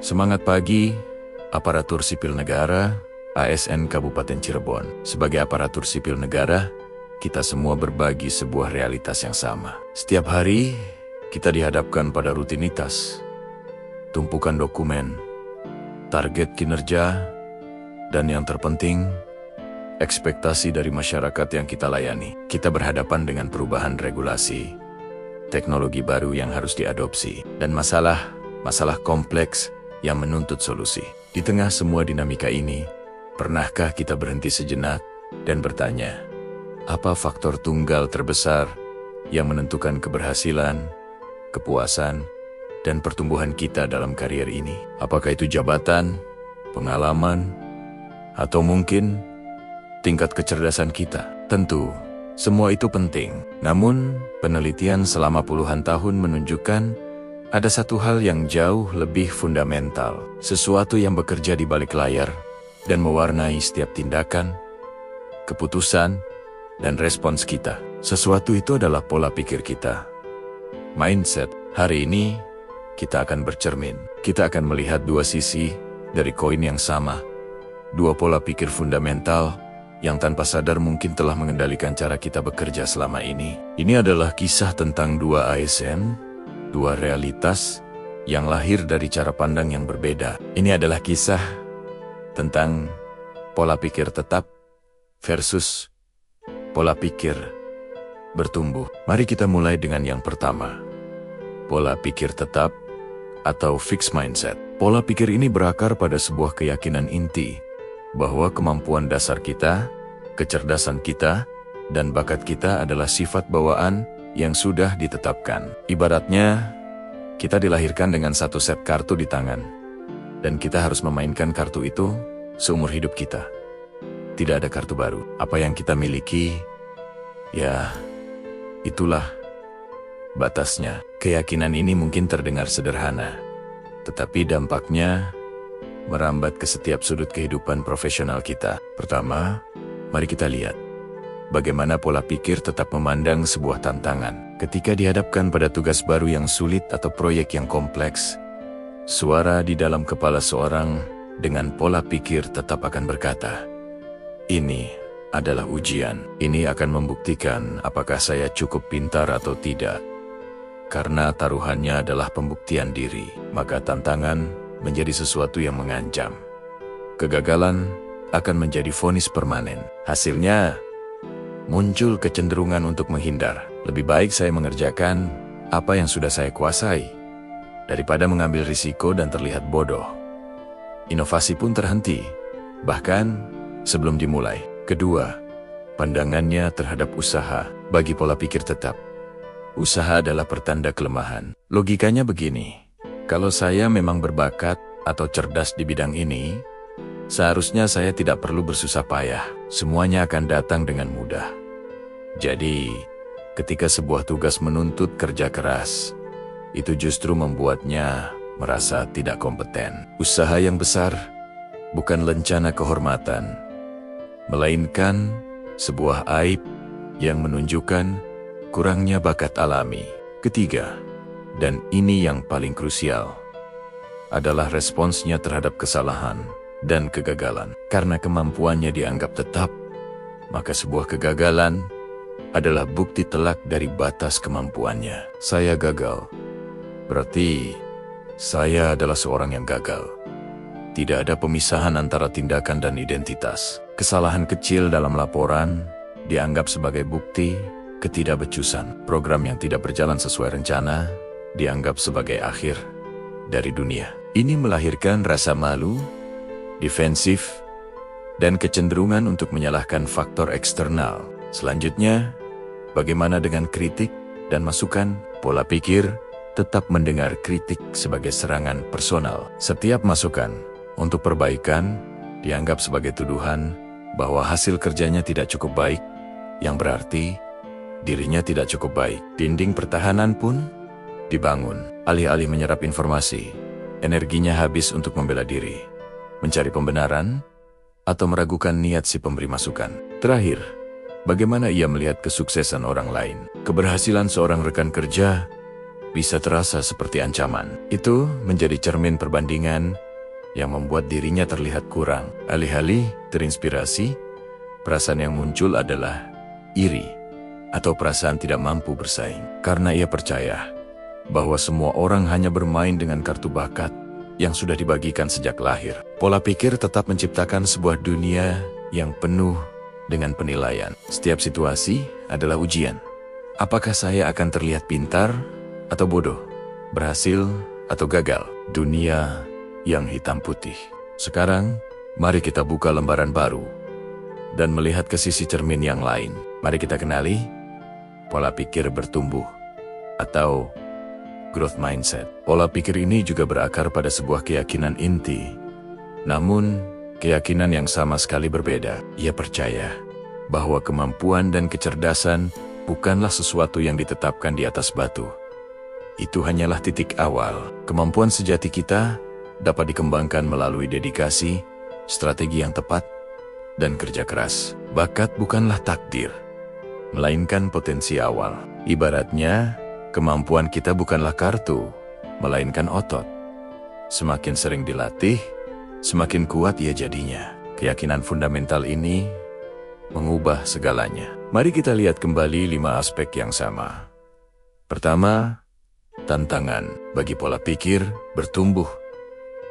Semangat pagi, aparatur sipil negara, ASN Kabupaten Cirebon. Sebagai aparatur sipil negara, kita semua berbagi sebuah realitas yang sama. Setiap hari, kita dihadapkan pada rutinitas, tumpukan dokumen, target kinerja, dan yang terpenting, ekspektasi dari masyarakat yang kita layani. Kita berhadapan dengan perubahan regulasi, teknologi baru yang harus diadopsi, dan masalah kompleks yang menuntut solusi. Di tengah semua dinamika ini, pernahkah kita berhenti sejenak dan bertanya, apa faktor tunggal terbesar yang menentukan keberhasilan, kepuasan, dan pertumbuhan kita dalam karier ini? Apakah itu jabatan, pengalaman, atau mungkin tingkat kecerdasan kita? Tentu, semua itu penting. Namun, penelitian selama puluhan tahun menunjukkan ada satu hal yang jauh lebih fundamental, sesuatu yang bekerja di balik layar dan mewarnai setiap tindakan, keputusan, dan respons kita. Sesuatu itu adalah pola pikir kita. Mindset. Hari ini, kita akan bercermin. Kita akan melihat dua sisi dari koin yang sama. Dua pola pikir fundamental yang tanpa sadar mungkin telah mengendalikan cara kita bekerja selama ini. Ini adalah kisah tentang dua ASN, dua realitas yang lahir dari cara pandang yang berbeda. Ini adalah kisah tentang pola pikir tetap versus pola pikir bertumbuh. Mari kita mulai dengan yang pertama. Pola pikir tetap atau fixed mindset. Pola pikir ini berakar pada sebuah keyakinan inti bahwa kemampuan dasar kita, kecerdasan kita, dan bakat kita adalah sifat bawaan yang sudah ditetapkan. Ibaratnya, kita dilahirkan dengan satu set kartu di tangan, dan kita harus memainkan kartu itu seumur hidup kita. Tidak ada kartu baru. Apa yang kita miliki, ya, itulah batasnya. Keyakinan ini mungkin terdengar sederhana, tetapi dampaknya merambat ke setiap sudut kehidupan profesional kita. Pertama, mari kita lihat bagaimana pola pikir tetap memandang sebuah tantangan. Ketika dihadapkan pada tugas baru yang sulit atau proyek yang kompleks, suara di dalam kepala seorang dengan pola pikir tetap akan berkata, ini adalah ujian. Ini akan membuktikan apakah saya cukup pintar atau tidak. Karena taruhannya adalah pembuktian diri, maka tantangan menjadi sesuatu yang mengancam. Kegagalan akan menjadi vonis permanen. Hasilnya, muncul kecenderungan untuk menghindar. Lebih baik saya mengerjakan apa yang sudah saya kuasai, daripada mengambil risiko dan terlihat bodoh. Inovasi pun terhenti, bahkan sebelum dimulai. Kedua, pandangannya terhadap usaha. Bagi pola pikir tetap, usaha adalah pertanda kelemahan. Logikanya begini, kalau saya memang berbakat atau cerdas di bidang ini, seharusnya saya tidak perlu bersusah payah. Semuanya akan datang dengan mudah. Jadi, ketika sebuah tugas menuntut kerja keras, itu justru membuatnya merasa tidak kompeten. Usaha yang besar bukan lencana kehormatan, melainkan sebuah aib yang menunjukkan kurangnya bakat alami. Ketiga, dan ini yang paling krusial, adalah responsnya terhadap kesalahan dan kegagalan. Karena kemampuannya dianggap tetap, maka sebuah kegagalan adalah bukti telak dari batas kemampuannya. Saya gagal, berarti saya adalah seorang yang gagal. Tidak ada pemisahan antara tindakan dan identitas. Kesalahan kecil dalam laporan dianggap sebagai bukti ketidakbecusan. Program yang tidak berjalan sesuai rencana dianggap sebagai akhir dari dunia. Ini melahirkan rasa malu, defensif, dan kecenderungan untuk menyalahkan faktor eksternal. Selanjutnya, bagaimana dengan kritik dan masukan? Pola pikir tetap mendengar kritik sebagai serangan personal. Setiap masukan untuk perbaikan dianggap sebagai tuduhan bahwa hasil kerjanya tidak cukup baik, yang berarti dirinya tidak cukup baik. Dinding pertahanan pun dibangun. Alih-alih menyerap informasi, energinya habis untuk membela diri, mencari pembenaran, atau meragukan niat si pemberi masukan. Terakhir, bagaimana ia melihat kesuksesan orang lain? Keberhasilan seorang rekan kerja bisa terasa seperti ancaman. Itu menjadi cermin perbandingan yang membuat dirinya terlihat kurang. Alih-alih terinspirasi, perasaan yang muncul adalah iri atau perasaan tidak mampu bersaing. Karena ia percaya bahwa semua orang hanya bermain dengan kartu bakat yang sudah dibagikan sejak lahir. Pola pikir tetap menciptakan sebuah dunia yang penuh dengan penilaian. Setiap situasi adalah ujian. Apakah saya akan terlihat pintar atau bodoh, berhasil atau gagal? Dunia yang hitam putih. Sekarang, mari kita buka lembaran baru dan melihat ke sisi cermin yang lain. Mari kita kenali pola pikir bertumbuh atau growth mindset. Pola pikir ini juga berakar pada sebuah keyakinan inti. Namun, keyakinan yang sama sekali berbeda. Ia percaya bahwa kemampuan dan kecerdasan bukanlah sesuatu yang ditetapkan di atas batu. Itu hanyalah titik awal. Kemampuan sejati kita dapat dikembangkan melalui dedikasi, strategi yang tepat, dan kerja keras. Bakat bukanlah takdir, melainkan potensi awal. Ibaratnya, kemampuan kita bukanlah kartu, melainkan otot. Semakin sering dilatih, semakin kuat ia jadinya. Keyakinan fundamental ini mengubah segalanya. Mari kita lihat kembali 5 aspek yang sama. Pertama, tantangan. Bagi pola pikir bertumbuh,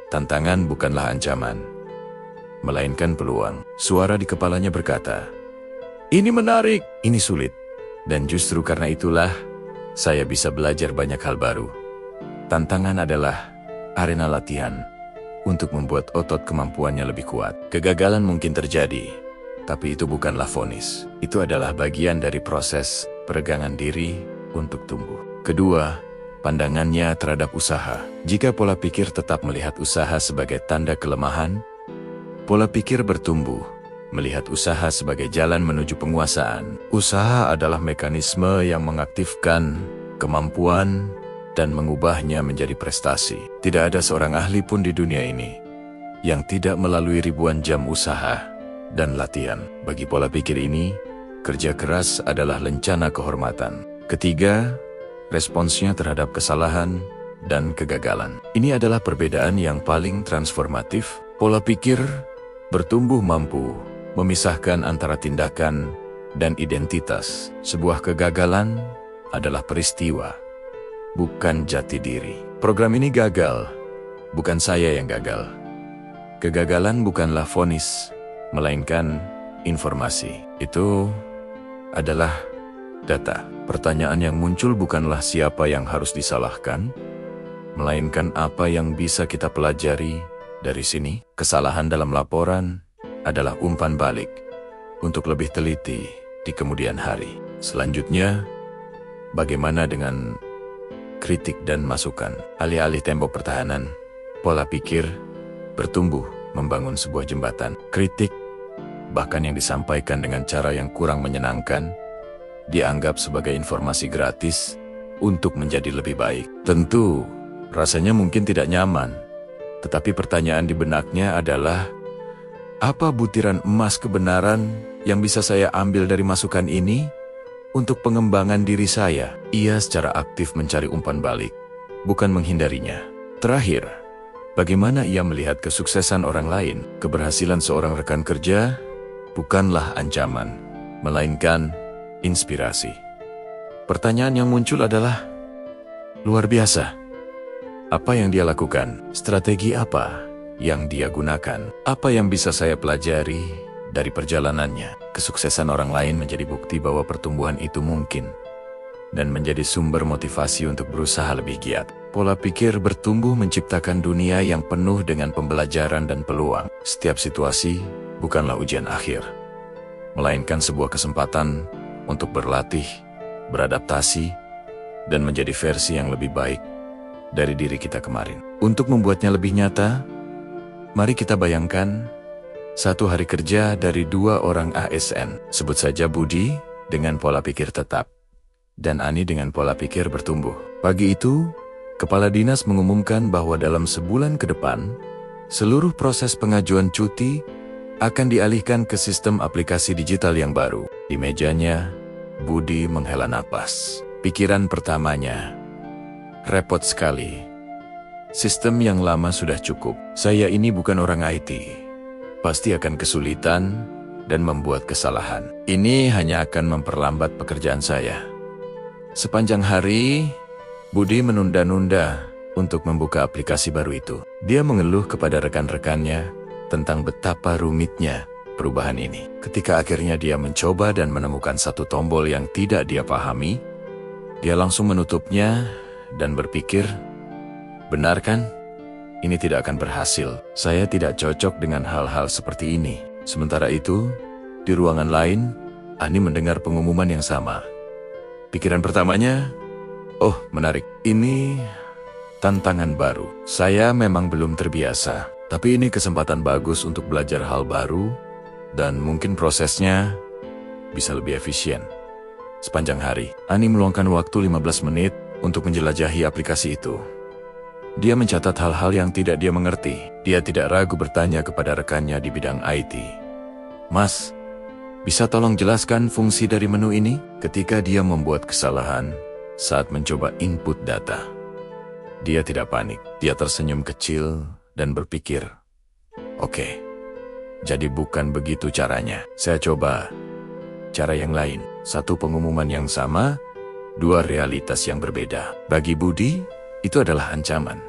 tantangan bukanlah ancaman, melainkan peluang. Suara di kepalanya berkata, "Ini menarik, ini sulit." Dan justru karena itulah, saya bisa belajar banyak hal baru. Tantangan adalah arena latihan untuk membuat otot kemampuannya lebih kuat. Kegagalan mungkin terjadi, tapi itu bukanlah vonis. Itu adalah bagian dari proses peregangan diri untuk tumbuh. Kedua, pandangannya terhadap usaha. Jika pola pikir tetap melihat usaha sebagai tanda kelemahan, pola pikir bertumbuh melihat usaha sebagai jalan menuju penguasaan. Usaha adalah mekanisme yang mengaktifkan kemampuan dan mengubahnya menjadi prestasi. Tidak ada seorang ahli pun di dunia ini yang tidak melalui ribuan jam usaha dan latihan. Bagi pola pikir ini, kerja keras adalah lencana kehormatan. Ketiga, responsnya terhadap kesalahan dan kegagalan. Ini adalah perbedaan yang paling transformatif. Pola pikir bertumbuh mampu memisahkan antara tindakan dan identitas. Sebuah kegagalan adalah peristiwa, bukan jati diri. Program ini gagal, bukan saya yang gagal. Kegagalan bukanlah vonis, melainkan informasi. Itu adalah data. Pertanyaan yang muncul bukanlah siapa yang harus disalahkan, melainkan apa yang bisa kita pelajari dari sini. Kesalahan dalam laporan adalah umpan balik untuk lebih teliti di kemudian hari. Selanjutnya, bagaimana dengan kritik dan masukan? Alih-alih tembok pertahanan, pola pikir bertumbuh membangun sebuah jembatan. Kritik, bahkan yang disampaikan dengan cara yang kurang menyenangkan, dianggap sebagai informasi gratis untuk menjadi lebih baik. Tentu, rasanya mungkin tidak nyaman, tetapi pertanyaan di benaknya adalah, apa butiran emas kebenaran yang bisa saya ambil dari masukan ini untuk pengembangan diri saya? Ia secara aktif mencari umpan balik, bukan menghindarinya. Terakhir, bagaimana ia melihat kesuksesan orang lain? Keberhasilan seorang rekan kerja bukanlah ancaman, melainkan inspirasi. Pertanyaan yang muncul adalah, luar biasa. Apa yang dia lakukan? Strategi apa yang dia gunakan? Apa yang bisa saya pelajari dari perjalanannya? Kesuksesan orang lain menjadi bukti bahwa pertumbuhan itu mungkin dan menjadi sumber motivasi untuk berusaha lebih giat. Pola pikir bertumbuh menciptakan dunia yang penuh dengan pembelajaran dan peluang. Setiap situasi bukanlah ujian akhir, melainkan sebuah kesempatan untuk berlatih, beradaptasi, dan menjadi versi yang lebih baik dari diri kita kemarin. Untuk membuatnya lebih nyata, mari kita bayangkan satu hari kerja dari 2 orang ASN. Sebut saja Budi dengan pola pikir tetap dan Ani dengan pola pikir bertumbuh. Pagi itu, kepala dinas mengumumkan bahwa dalam sebulan ke depan, seluruh proses pengajuan cuti akan dialihkan ke sistem aplikasi digital yang baru. Di mejanya, Budi menghela napas. Pikiran pertamanya, Repot sekali. Sistem yang lama sudah cukup. Saya ini bukan orang IT. Pasti akan kesulitan dan membuat kesalahan. Ini hanya akan memperlambat pekerjaan saya. Sepanjang hari, Budi menunda-nunda untuk membuka aplikasi baru itu. Dia mengeluh kepada rekan-rekannya tentang betapa rumitnya perubahan ini. Ketika akhirnya dia mencoba dan menemukan satu tombol yang tidak dia pahami, dia langsung menutupnya dan berpikir, benar kan? Ini tidak akan berhasil. Saya tidak cocok dengan hal-hal seperti ini. Sementara itu, di ruangan lain, Ani mendengar pengumuman yang sama. Pikiran pertamanya, oh menarik, ini tantangan baru. Saya memang belum terbiasa, tapi ini kesempatan bagus untuk belajar hal baru dan mungkin prosesnya bisa lebih efisien. Sepanjang hari, Ani meluangkan waktu 15 menit untuk menjelajahi aplikasi itu. Dia mencatat hal-hal yang tidak dia mengerti. Dia tidak ragu bertanya kepada rekannya di bidang IT. Mas, bisa tolong jelaskan fungsi dari menu ini? Ketika dia membuat kesalahan saat mencoba input data, dia tidak panik. Dia tersenyum kecil dan berpikir, oke, jadi bukan begitu caranya. Saya coba cara yang lain. Satu pengumuman yang sama, dua realitas yang berbeda. Bagi Budi, itu adalah ancaman.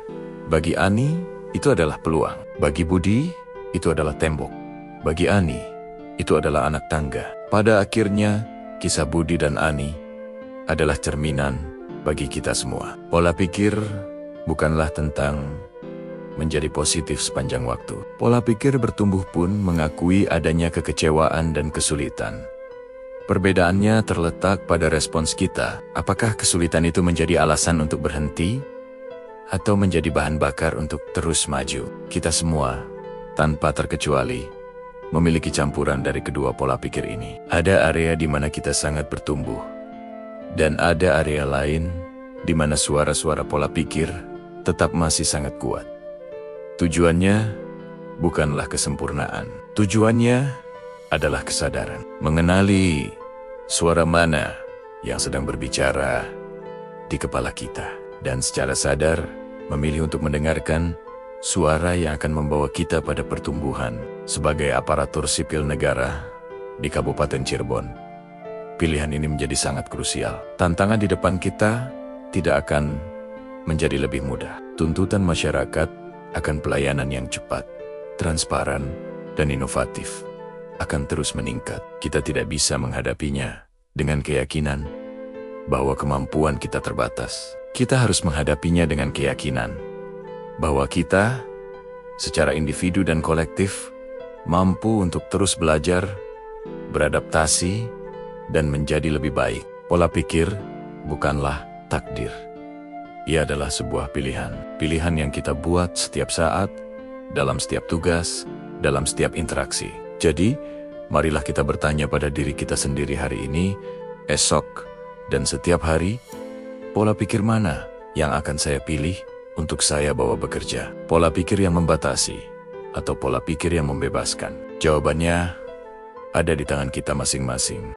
Bagi Ani, itu adalah peluang. Bagi Budi, itu adalah tembok. Bagi Ani, itu adalah anak tangga. Pada akhirnya, kisah Budi dan Ani adalah cerminan bagi kita semua. Pola pikir bukanlah tentang menjadi positif sepanjang waktu. Pola pikir bertumbuh pun mengakui adanya kekecewaan dan kesulitan. Perbedaannya terletak pada respons kita. Apakah kesulitan itu menjadi alasan untuk berhenti? Atau menjadi bahan bakar untuk terus maju? Kita semua, tanpa terkecuali, memiliki campuran dari kedua pola pikir ini. Ada area di mana kita sangat bertumbuh, dan ada area lain di mana suara-suara pola pikir tetap masih sangat kuat. Tujuannya bukanlah kesempurnaan. Tujuannya adalah kesadaran. Mengenali suara mana yang sedang berbicara di kepala kita. Dan secara sadar, memilih untuk mendengarkan suara yang akan membawa kita pada pertumbuhan. Sebagai aparatur sipil negara di Kabupaten Cirebon, pilihan ini menjadi sangat krusial. Tantangan di depan kita tidak akan menjadi lebih mudah. Tuntutan masyarakat akan pelayanan yang cepat, transparan, dan inovatif akan terus meningkat. Kita tidak bisa menghadapinya dengan keyakinan bahwa kemampuan kita terbatas. Kita harus menghadapinya dengan keyakinan bahwa kita, secara individu dan kolektif, mampu untuk terus belajar, beradaptasi, dan menjadi lebih baik. Pola pikir bukanlah takdir. Ia adalah sebuah pilihan. Pilihan yang kita buat setiap saat, dalam setiap tugas, dalam setiap interaksi. Jadi, marilah kita bertanya pada diri kita sendiri hari ini, esok, dan setiap hari, pola pikir mana yang akan saya pilih untuk saya bawa bekerja? Pola pikir yang membatasi atau pola pikir yang membebaskan? Jawabannya ada di tangan kita masing-masing.